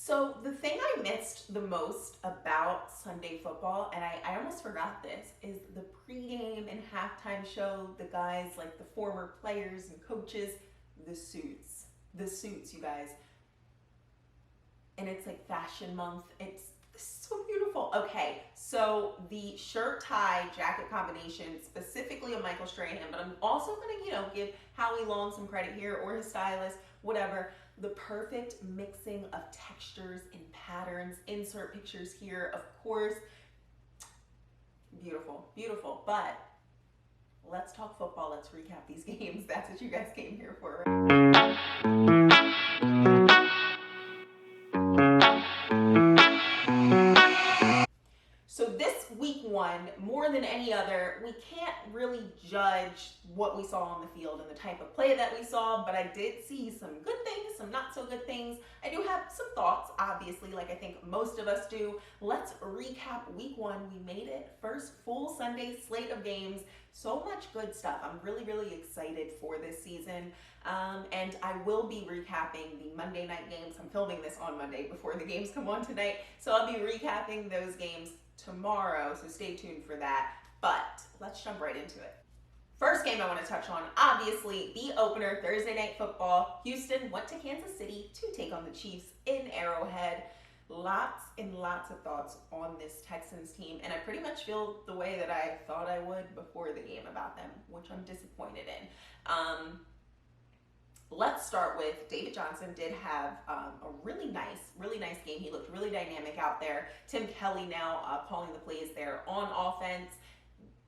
So the thing I missed the most about Sunday football, and I almost forgot this, is the pregame and halftime show, the guys, like the former players and coaches, the suits. The suits, you guys. And it's like fashion month. It's so beautiful. Okay, so the shirt tie jacket combination, specifically of Michael Strahan, but I'm also gonna, give Howie Long some credit here, or his stylist, whatever. The perfect mixing of textures and patterns. Insert pictures here, of course. Beautiful, beautiful. But let's talk football. Let's recap these games. That's what you guys came here for, So this week one, more than any other, we can't really judge what we saw on the field and the type of play that we saw, but I did see some good things, some not so good things. I do have some thoughts, obviously, like I think most of us do. Let's recap week one. We made it. First full Sunday slate of games. So much good stuff. I'm really, really excited for this season. And I will be recapping the Monday night games. I'm filming this on Monday before the games come on tonight. So I'll be recapping those games tomorrow, so stay tuned for that. But let's jump right into it. First game I want to touch on, obviously, the opener, Thursday Night Football. Houston went to Kansas City to take on the Chiefs in Arrowhead. Lots and lots of thoughts on this Texans team, and I pretty much feel the way that I thought I would before the game about them, which I'm disappointed in. Let's start with David Johnson did have a really nice game. He looked really dynamic out there. Tim Kelly now calling the plays there on offense,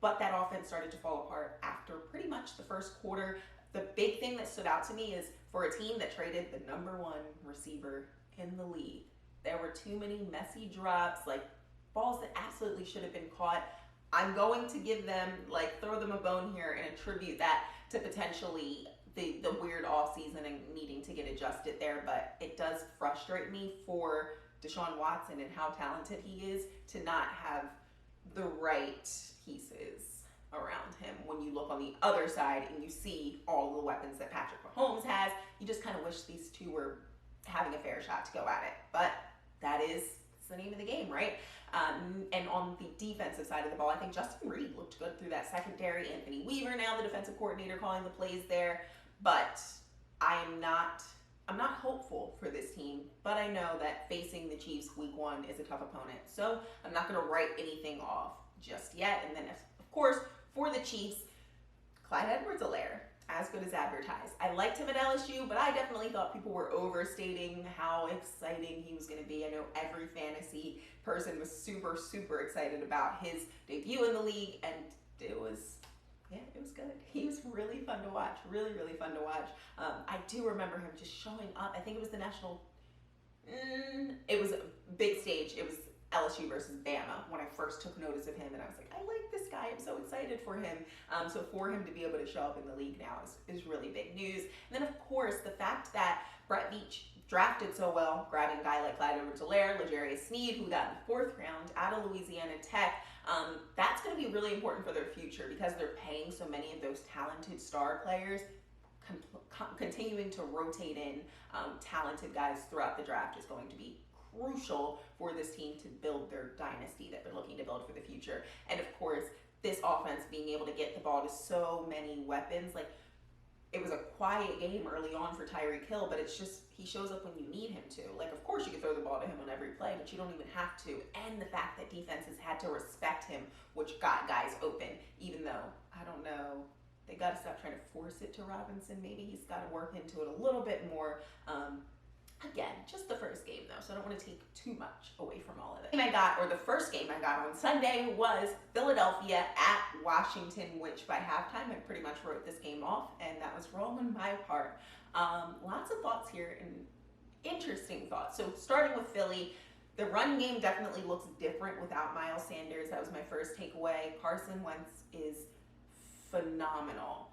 but that offense started to fall apart after pretty much the first quarter. The big thing that stood out to me is for a team that traded the number one receiver in the league, there were too many messy drops, like balls that absolutely should have been caught. I'm going to give them, throw them a bone here and attribute that to potentially the weird off season and needing to get adjusted there, but it does frustrate me for Deshaun Watson and how talented he is to not have the right pieces around him. When you look on the other side and you see all the weapons that Patrick Mahomes has, you just kind of wish these two were having a fair shot to go at it. But that is the name of the game, right? And on the defensive side of the ball, I think Justin Reed looked good through that secondary. Anthony Weaver, now the defensive coordinator, calling the plays there. But I'm not hopeful for this team, but I know that facing the Chiefs week one is a tough opponent. So I'm not going to write anything off just yet. And then, of course, for the Chiefs, Clyde Edwards-Helaire, as good as advertised. I liked him at LSU, but I definitely thought people were overstating how exciting he was going to be. I know every fantasy person was super, super excited about his debut in the league, and it was good. He was really fun to watch. Really, really fun to watch. I do remember him just showing up. I think it was the national. It was a big stage. It was LSU versus Bama when I first took notice of him, and I was like, I like this guy. I'm so excited for him. So for him to be able to show up in the league now is really big news. And then, of course, the fact that Brett Veach drafted so well, grabbing a guy like Clyde Edwards-Helaire, L'Jarius Sneed, who got in the fourth round out of Louisiana Tech, that's going to be really important for their future because they're paying so many of those talented star players. Continuing to rotate in talented guys throughout the draft is going to be crucial for this team to build their dynasty that they're looking to build for the future. And of course, this offense being able to get the ball to so many weapons, it was a quiet game early on for Tyreek Hill, but it's just he shows up when you need him to. Of course you can throw the ball to him on every play, but you don't even have to. And the fact that defenses had to respect him, which got guys open, even though, I don't know, they got to stop trying to force it to Robinson. Maybe he's got to work into it a little bit more. Again, just the first game though, so I don't want to take too much away from all of it. The first game I got on Sunday was Philadelphia at Washington, which by halftime I pretty much wrote this game off, and that was wrong on my part. Lots of thoughts here and interesting thoughts. So starting with Philly, the run game definitely looks different without Miles Sanders. That was my first takeaway. Carson Wentz is phenomenal.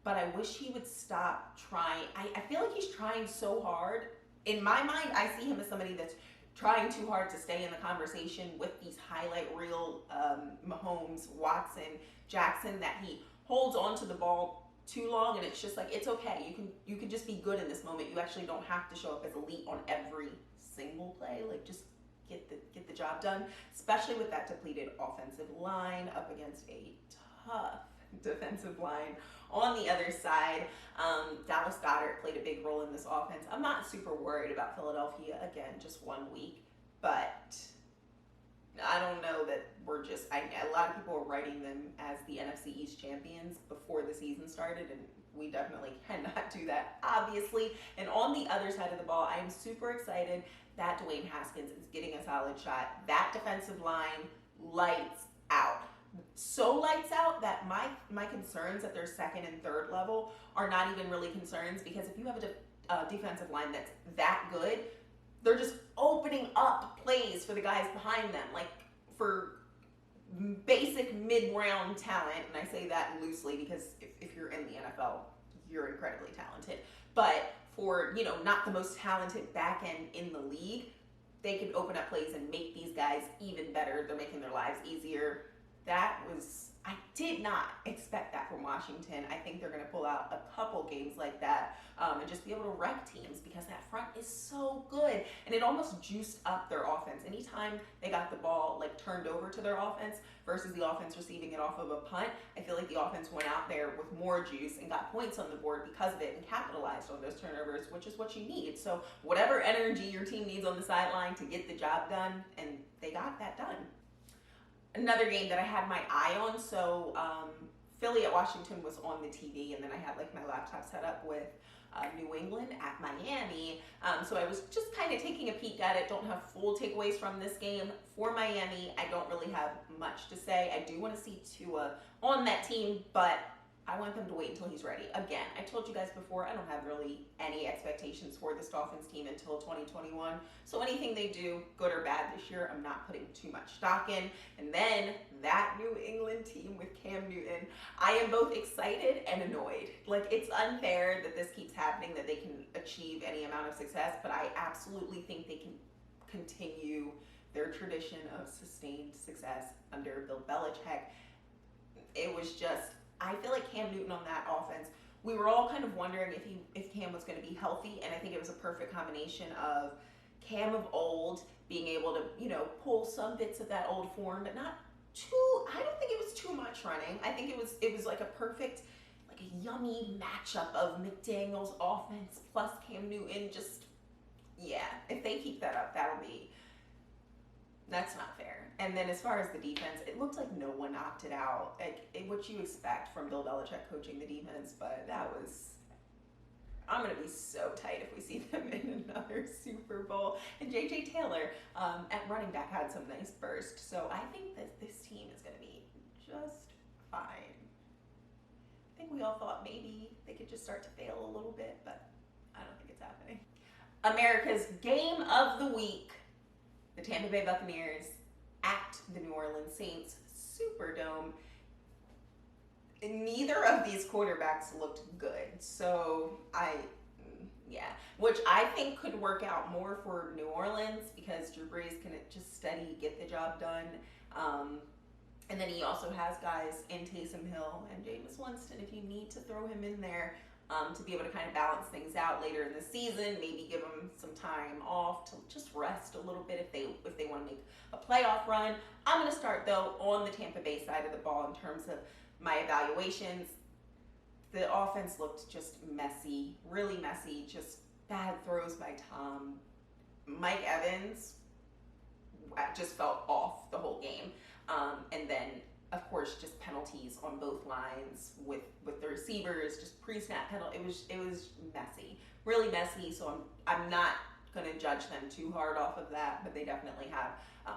But I wish he would stop trying. I feel like he's trying so hard. In my mind, I see him as somebody that's trying too hard to stay in the conversation with these highlight reel Mahomes, Watson, Jackson, that he holds onto the ball too long, and it's just it's okay. You can just be good in this moment. You actually don't have to show up as elite on every single play, like just get the job done, especially with that depleted offensive line up against a tough defensive line on the other side. Dallas Goedert played a big role in this offense. I'm not super worried about Philadelphia, again, just 1 week, but I don't know that we're just, a lot of people are writing them as the NFC East champions before the season started, and we definitely cannot do that, obviously. And on the other side of the ball, I am super excited that Dwayne Haskins is getting a solid shot. That defensive line, lights out. So lights out that my concerns at their second and third level are not even really concerns, because if you have a defensive line that's that good, they're just opening up plays for the guys behind them, like for basic mid-round talent. And I say that loosely because if you're in the NFL, you're incredibly talented. But for, not the most talented back end in the league, they can open up plays and make these guys even better. They're making their lives easier. I did not expect that from Washington. I think they're going to pull out a couple games like that and just be able to wreck teams, because that front is so good. And it almost juiced up their offense. Anytime they got the ball turned over to their offense versus the offense receiving it off of a punt, I feel like the offense went out there with more juice and got points on the board because of it and capitalized on those turnovers, which is what you need. So whatever energy your team needs on the sideline to get the job done, and they got that done. Another game that I had my eye on, so Philly at Washington was on the TV, and then I had my laptop set up with New England at Miami. So I was just kind of taking a peek at it. Don't have full takeaways from this game. For Miami, I don't really have much to say. I do want to see Tua on that team, but I want them to wait until he's ready. Again, I told you guys before, I don't have really any expectations for this Dolphins team until 2021. So anything they do, good or bad this year, I'm not putting too much stock in. And then that New England team with Cam Newton, I am both excited and annoyed. It's unfair that this keeps happening, that they can achieve any amount of success, but I absolutely think they can continue their tradition of sustained success under Bill Belichick. It was just, I feel like Cam Newton on that offense, we were all kind of wondering if Cam was going to be healthy, and I think it was a perfect combination of Cam of old being able to, pull some bits of that old form, but not too, I don't think it was too much running. I think it was like a perfect, a yummy matchup of McDaniel's offense plus Cam Newton. Just, yeah, if they keep that up, that's not fair. And then as far as the defense, it looked like no one opted out. What you expect from Bill Belichick coaching the defense, but I'm going to be so tight if we see them in another Super Bowl. And J.J. Taylor at running back had some nice burst. So I think that this team is going to be just fine. I think we all thought maybe they could just start to fail a little bit, but I don't think it's happening. America's game of the week. The Tampa Bay Buccaneers at the New Orleans Saints Superdome. Neither of these quarterbacks looked good. So which I think could work out more for New Orleans, because Drew Brees can just steady get the job done. And then he also has guys in Taysom Hill and Jameis Winston if you need to throw him in there. To be able to kind of balance things out later in the season, maybe give them some time off to just rest a little bit if they want to make a playoff run. I'm going to start, though, on the Tampa Bay side of the ball in terms of my evaluations. The offense looked just messy, really messy, just bad throws by Tom. Mike Evans just felt off the whole game. And then, of course, just penalties on both lines with the receivers, just pre-snap penalty. It was messy, really messy. So I'm not going to judge them too hard off of that, but they definitely have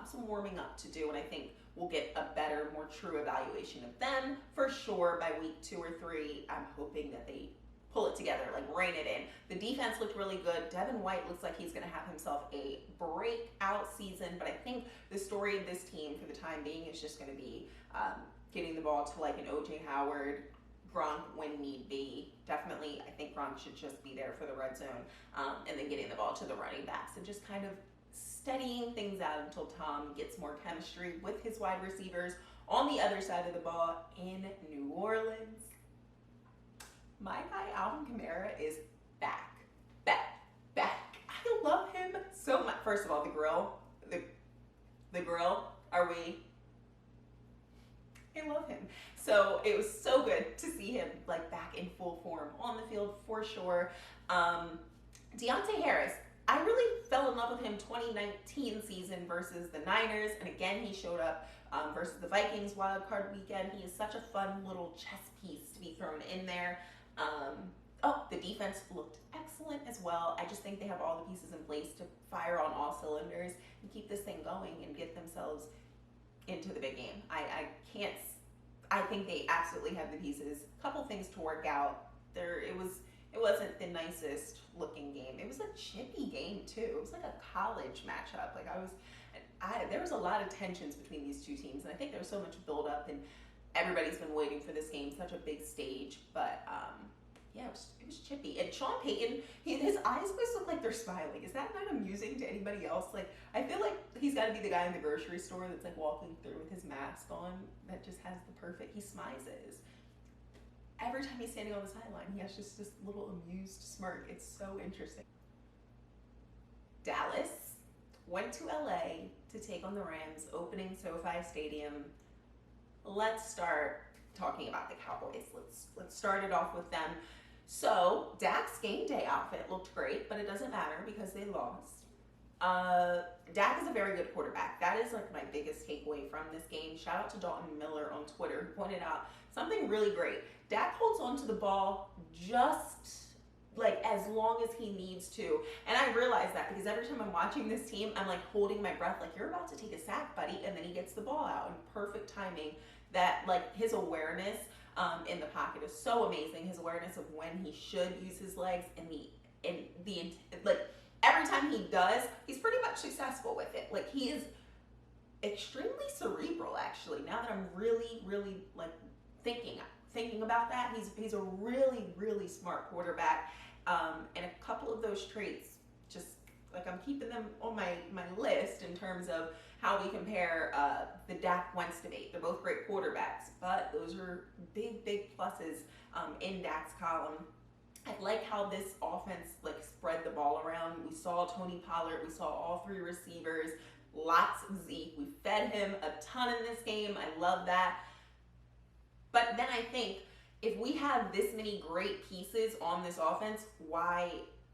some warming up to do, and I think we'll get a better, more true evaluation of them for sure by week 2 or 3. I'm hoping that they pull it together, rein it in. The defense looked really good. Devin White looks like he's going to have himself a breakout season, but I think the story of this team for the time being is just going to be getting the ball to an O.J. Howard, Gronk when need be. Definitely, I think Gronk should just be there for the red zone, and then getting the ball to the running backs and just kind of steadying things out until Tom gets more chemistry with his wide receivers on the other side of the ball in New Orleans. My guy Alvin Kamara is back. I love him so much. first of all, the grill, are we? I love him. So it was so good to see him like back in full form on the field for sure. Deontay Harris, I really fell in love with him 2019 season versus the Niners, and again he showed up versus the Vikings wild card weekend. He is such a fun little chess piece to be thrown in there. The defense looked excellent as well. I just think they have all the pieces in place to fire on all cylinders and keep this thing going and get themselves into the big game. I think they absolutely have the pieces. A couple things to work out. It wasn't the nicest looking game. It was a chippy game too. It was like a college matchup. There was a lot of tensions between these two teams, and I think there was so much build up, and everybody's been waiting for this game, such a big stage. But yeah, it was chippy. And Sean Payton, his eyes always look like they're smiling. Is that not amusing to anybody else? Like, I feel like he's got to be the guy in the grocery store that's like walking through with his mask on that just has the perfect, he smizes. Every time he's standing on the sideline, he has just this little amused smirk. It's so interesting. Dallas went to LA to take on the Rams, opening SoFi Stadium. Let's start talking about the Cowboys. Let's start it off with them. So Dak's game day outfit looked great, but it doesn't matter because they lost. Dak is a very good quarterback. That is like my biggest takeaway from this game. Shout out to Dalton Miller on Twitter, who pointed out something really great. Dak holds onto the ball just like as long as he needs to. And I realize that because every time I'm watching this team, I'm like holding my breath, like you're about to take a sack, buddy. And then he gets the ball out in perfect timing. That like his awareness in the pocket is so amazing. His awareness of when he should use his legs and every time he does, he's pretty much successful with it. Like he is extremely cerebral actually. Now that I'm really, really like thinking about that, he's a really, really smart quarterback. And a couple of those traits, just like I'm keeping them on my list in terms of how we compare the Dak Wentz debate. They're both great quarterbacks, but those are big, big pluses in Dak's column. I like how this offense like spread the ball around. We saw Tony Pollard, we saw all three receivers, lots of Zeke. We fed him a ton in this game. I love that. But then I think if we have this many great pieces on this offense, why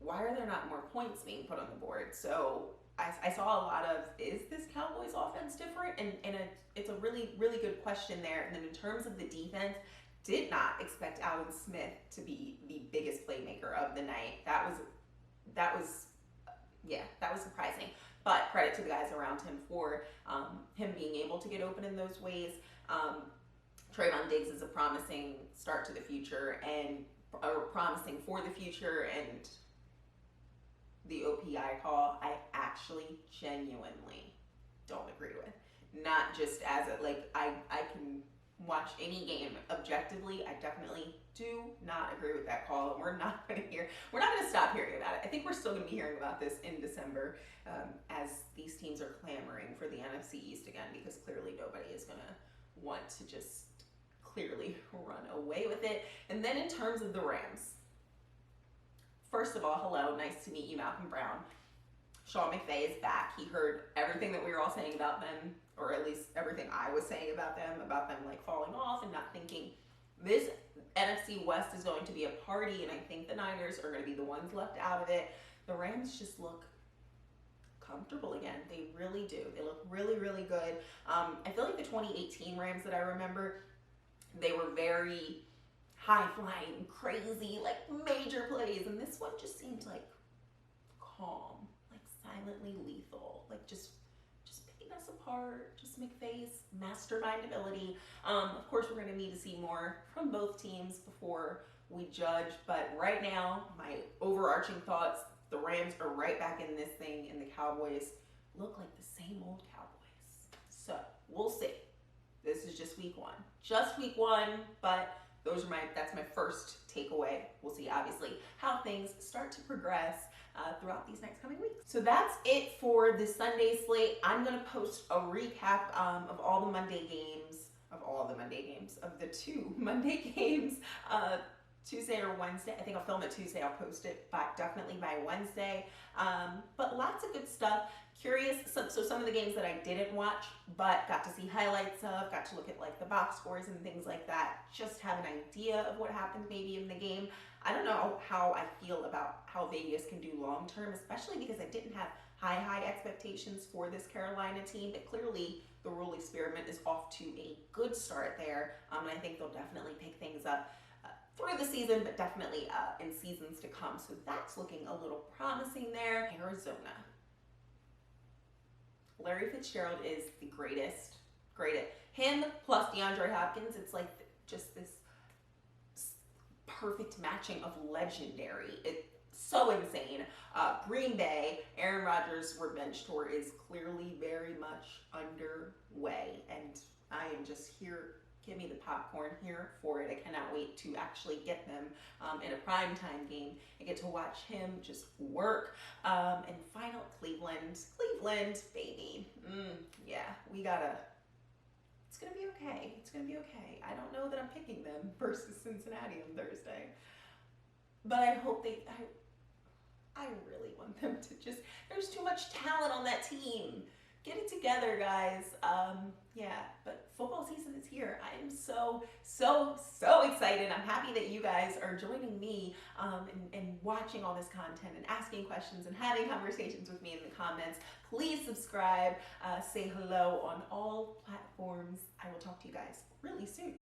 are there not more points being put on the board? So I saw a lot of, is this Cowboys offense different? And it's a really, really good question there. And then in terms of the defense, did not expect Allen Smith to be the biggest playmaker of the night. That was surprising. But credit to the guys around him for him being able to get open in those ways. Trayvon Diggs is a promising start to the future and promising for the future, and the OPI call, I actually genuinely don't agree with. Not just as a, like, I can watch any game objectively. I definitely do not agree with that call, and we're not going to stop hearing about it. I think we're still going to be hearing about this in December as these teams are clamoring for the NFC East again, because clearly nobody is going to want to just clearly run away with it. And then in terms of the Rams, first of all, hello, nice to meet you, Malcolm Brown. Sean McVay is back. He heard everything that we were all saying about them, or at least everything I was saying about them like falling off and not thinking. This NFC West is going to be a party, and I think the Niners are going to be the ones left out of it. The Rams just look comfortable again. They really do. They look really, really good. I feel like the 2018 Rams that I remember, they were very high-flying, crazy, like major plays, and this one just seemed like calm, like silently lethal, like just picking us apart, just McVay's mastermind ability. Of course, we're going to need to see more from both teams before we judge, but right now, my overarching thoughts, the Rams are right back in this thing, and the Cowboys look like the same old Cowboys. So, we'll see. This is just week one. Just week one, but that's my first takeaway. We'll see, obviously, how things start to progress throughout these next coming weeks. So that's it for the Sunday slate. I'm going to post a recap of the 2 Monday games Tuesday or Wednesday. I think I'll film it Tuesday. I'll post it definitely by Wednesday. But lots of good stuff. Curious. So some of the games that I didn't watch, but got to see highlights of, got to look at like the box scores and things like that. Just have an idea of what happened maybe in the game. I don't know how I feel about how Vegas can do long term, especially because I didn't have high expectations for this Carolina team, but clearly the Rule experiment is off to a good start there, and I think they'll definitely pick things up through the season, but definitely in seasons to come. So that's looking a little promising there. Arizona. Larry Fitzgerald is the greatest. Him plus DeAndre Hopkins, it's like just this perfect matching of legendary. It's so insane. Green Bay, Aaron Rodgers' revenge tour is clearly very much underway, and I am just here. Give me the popcorn here for it. I cannot wait to actually get them in a primetime game and get to watch him just work. And final, Cleveland, baby. Yeah, we gotta. It's gonna be okay. It's gonna be okay. I don't know that I'm picking them versus Cincinnati on Thursday, but I hope they. I really want them to just. There's too much talent on that team. Get it together, guys. Yeah, but football season is here. I am so excited. I'm happy that you guys are joining me and watching all this content and asking questions and having conversations with me in the comments. Please subscribe, say hello on all platforms. I will talk to you guys really soon.